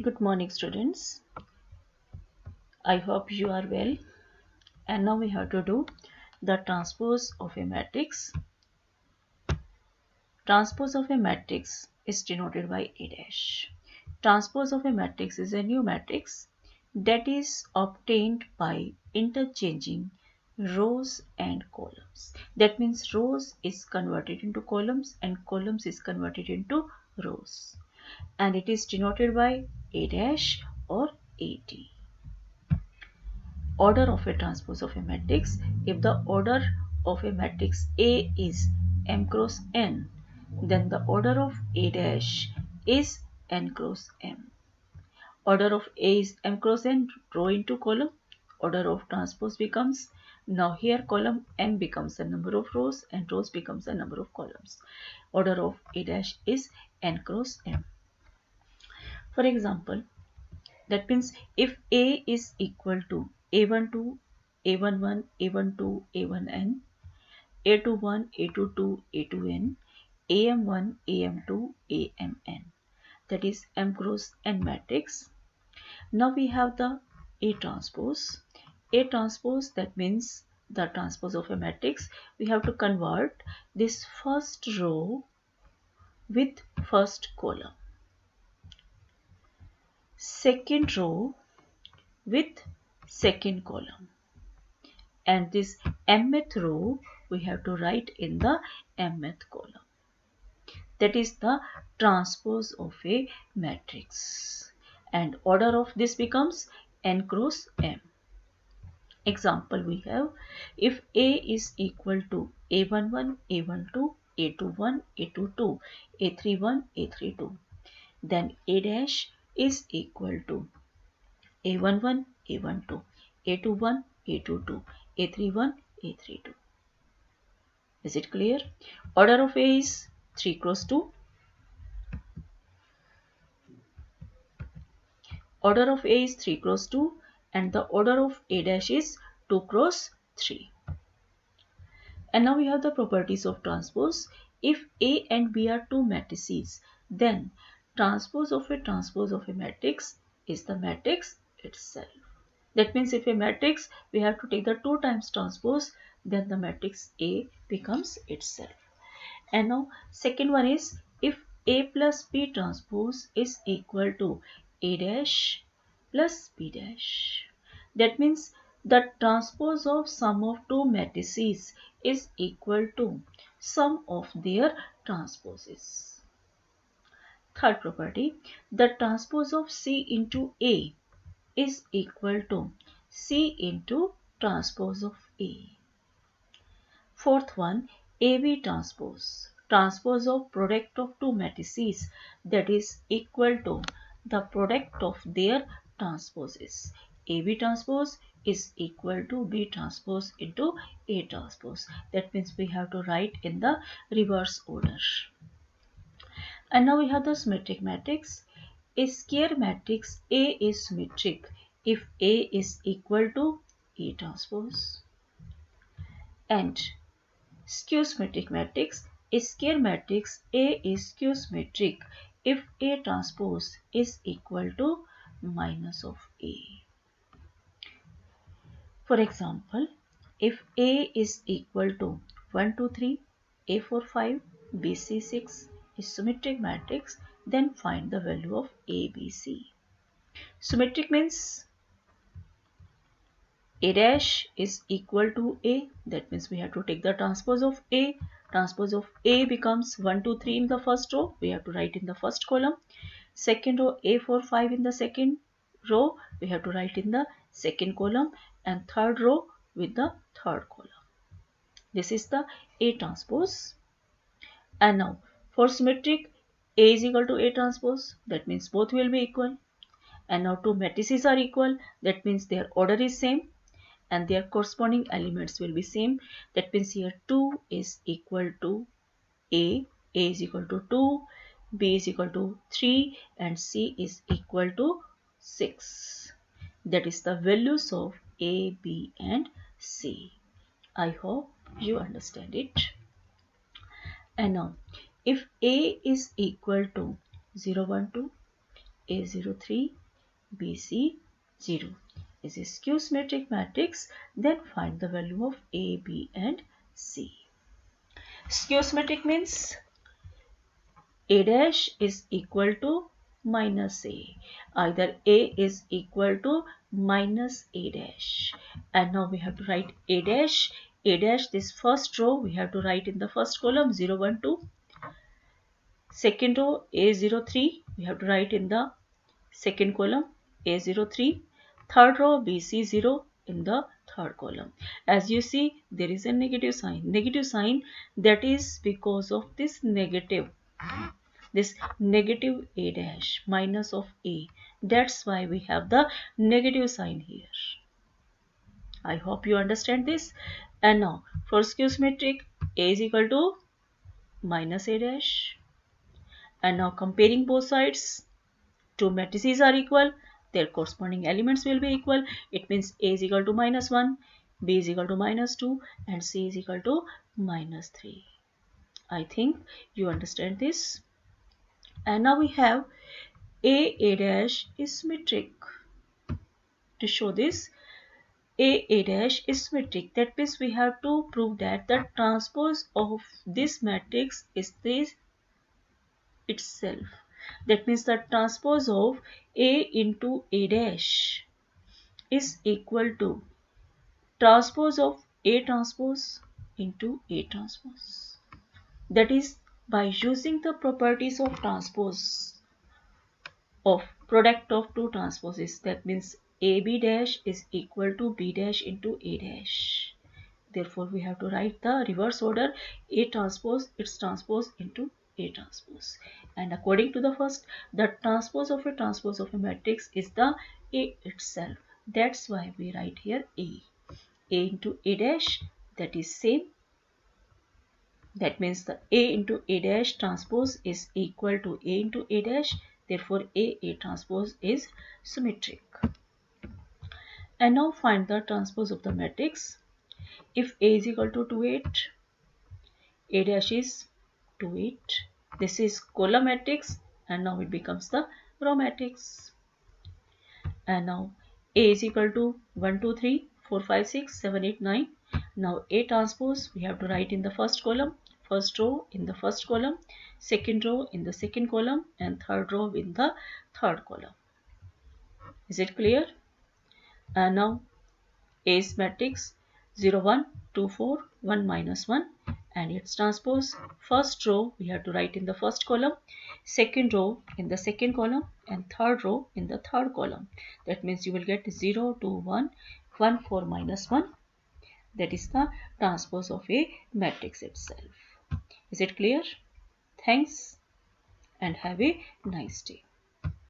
Good morning, students. I hope you are well. And now we have to do the transpose of a matrix. Transpose of a matrix is denoted by A dash. Transpose of a matrix is a new matrix that is obtained by interchanging rows and columns. That means rows is converted into columns and columns is converted into rows. And it is denoted by A dash or AD. Order of a transpose of a matrix. If the order of a matrix A is m cross n, then the order of A dash is n cross m. Order of A is m cross n, row into column. Order of transpose becomes, now here column m becomes the number of rows and rows becomes the number of columns. Order of A dash is n cross m. For example, that means if A is equal to A12, A11, A12, A1n, A21, A22, A2n, AM1, AM2, AMn, that is M cross n matrix. Now we have the A transpose. A transpose, that means the transpose of a matrix. We have to convert this first row with first column, second row with second column, and this mth row we have to write in the mth column. That is the transpose of a matrix, and order of this becomes n cross m. Example we have, if A is equal to A11, A12, A21, A22, A31, A32, then A dash is equal to A11, A12, A21, A22, A31, A32. Is it clear? Order of A is 3 cross 2. Order of A is 3 cross 2 and the order of A dash is 2 cross 3. And now we have the properties of transpose. If A and B are two matrices, then transpose of a matrix is the matrix itself. That means if a matrix, we have to take the 2 times transpose, then the matrix A becomes itself. And now second one is, if A plus B transpose is equal to A dash plus B dash. That means the transpose of sum of two matrices is equal to sum of their transposes. Third property, the transpose of C into A is equal to C into transpose of A. Fourth one, AB transpose. Transpose of product of two matrices, that is equal to the product of their transposes. AB transpose is equal to B transpose into A transpose. That means we have to write in the reverse order. And now we have the symmetric matrix. A square matrix A is symmetric if A is equal to A transpose, and skew symmetric matrix. A square matrix A is skew symmetric if A transpose is equal to minus of A. For example, if A is equal to 1, 2, 3, A 4, 5, B, C, 6 is symmetric matrix, then find the value of A, B, C. Symmetric means A dash is equal to A. That means we have to take the transpose of A. Transpose of A becomes 1, 2, 3 in the first row. We have to write in the first column. Second row, A 4, 5 in the second row. We have to write in the second column. And third row with the third column. This is the A transpose. And now for symmetric, A is equal to A transpose. That means both will be equal. And now two matrices are equal. That means their order is same and their corresponding elements will be same. That means here 2 is equal to A is equal to 2, B is equal to 3 and C is equal to 6. That is the values of A, B and C. I hope you understand it. And now if A is equal to 0, 1, 2, A03, BC 0 is a skew symmetric matrix, then find the value of A, B and C. Skew symmetric means A dash is equal to minus A. Either A is equal to minus A dash. And now we have to write A dash. A dash, this first row we have to write in the first column 0, 1, 2. Second row A03 we have to write in the second column A03. Third row BC0 in the third column. As you see, there is a negative sign. Negative sign, that is because of this negative A dash minus of A. That's why we have the negative sign here. I hope you understand this. And now for skew symmetric, A is equal to minus A dash. And now comparing both sides, two matrices are equal, their corresponding elements will be equal. It means A is equal to minus 1, B is equal to minus 2 and C is equal to minus 3. I think you understand this. And now we have A dash is symmetric. To show this, A dash is symmetric. That means we have to prove that the transpose of this matrix is this itself. That means the transpose of A into A dash is equal to transpose of A transpose into A transpose. That is, by using the properties of transpose of product of two transposes, that means AB dash is equal to B dash into A dash. Therefore, we have to write the reverse order A transpose, its transpose into A transpose. And according to the first, the transpose of a matrix is the A itself. That's why we write here A. A into A dash, that is same. That means the A into A dash transpose is equal to A into A dash. Therefore, A transpose is symmetric. And now find the transpose of the matrix. If A is equal to 2, 8, A dash is 2, 8. This is column matrix and now it becomes the row matrix. And now A is equal to 1, 2, 3, 4, 5, 6, 7, 8, 9. Now A transpose we have to write in the first column, first row in the first column, second row in the second column and third row in the third column. Is it clear? And now A's matrix 0, 1, 2, 4, 1, minus 1 and its transpose. First row we have to write in the first column, second row in the second column and third row in the third column. That means you will get 0, 2, 1, 1, 4, minus 1. That is the transpose of a matrix itself. Is it clear? Thanks and have a nice day.